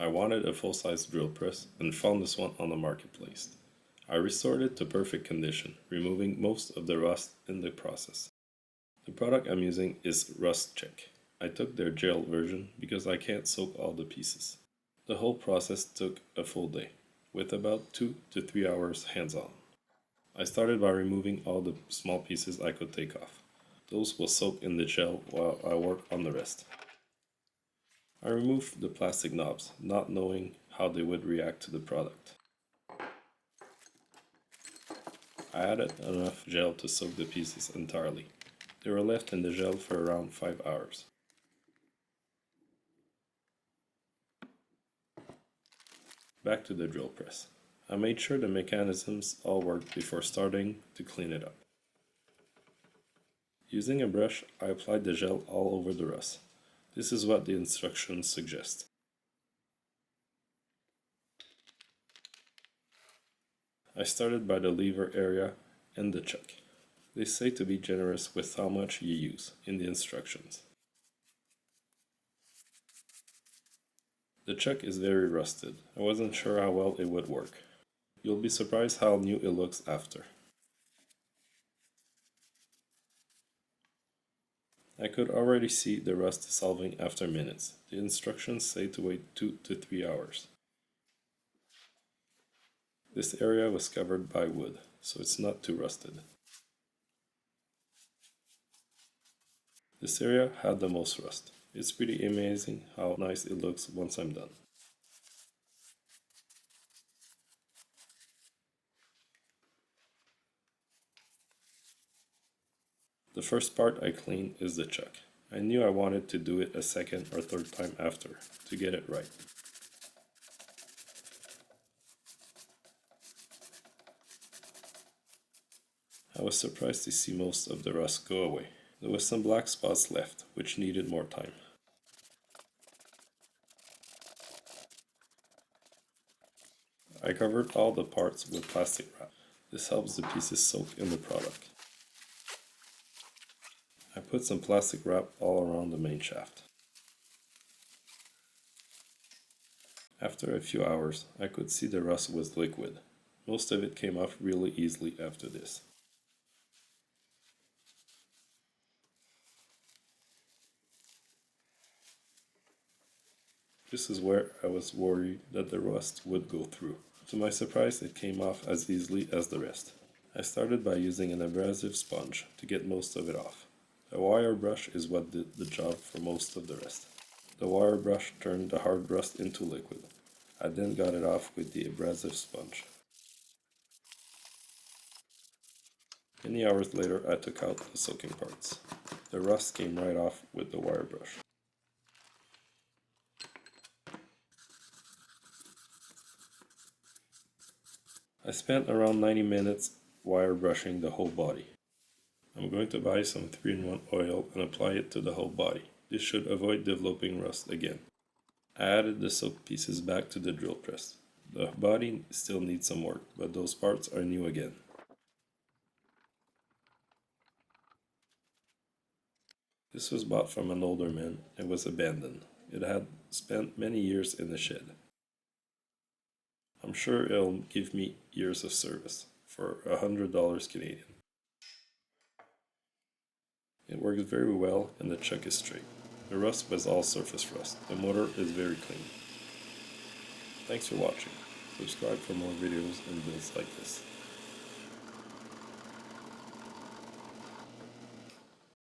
I wanted a full-size drill press and found this one on the marketplace. I restored it to perfect condition, removing most of the rust in the process. The product I'm using is Rust Check. I took their gel version because I can't soak all the pieces. The whole process took a full day, with about 2 to 3 hours hands-on. I started by removing all the small pieces I could take off. Those will soak in the gel while I work on the rest. I removed the plastic knobs, not knowing how they would react to the product. I added enough gel to soak the pieces entirely. They were left in the gel for around 5 hours. Back to the drill press. I made sure the mechanisms all worked before starting to clean it up. Using a brush, I applied the gel all over the rust. This is what the instructions suggest. I started by the lever area and the chuck. They say to be generous with how much you use in the instructions. The chuck is very rusted. I wasn't sure how well it would work. You'll be surprised how new it looks after. I could already see the rust dissolving after minutes. The instructions say to wait 2 to 3 hours. This area was covered by wood, so it's not too rusted. This area had the most rust. It's pretty amazing how nice it looks once I'm done. The first part I cleaned is the chuck. I knew I wanted to do it a second or third time after to get it right. I was surprised to see most of the rust go away. There was some black spots left, which needed more time. I covered all the parts with plastic wrap. This helps the pieces soak in the product. I put some plastic wrap all around the main shaft. After a few hours, I could see the rust was liquid. Most of it came off really easily after this. This is where I was worried that the rust would go through. To my surprise, it came off as easily as the rest. I started by using an abrasive sponge to get most of it off. A wire brush is what did the job for most of the rest. The wire brush turned the hard rust into liquid. I then got it off with the abrasive sponge. Many hours later, I took out the soaking parts. The rust came right off with the wire brush. I spent around 90 minutes wire brushing the whole body. I'm going to buy some 3-in-1 oil and apply it to the whole body. This should avoid developing rust again. I added the soaked pieces back to the drill press. The body still needs some work, but those parts are new again. This was bought from an older man and was abandoned. It had spent many years in the shed. I'm sure it'll give me years of service for $100 Canadian. It works very well and the chuck is straight. The rust was all surface rust. The motor is very clean. Thanks for watching. Subscribe for more videos and builds like this.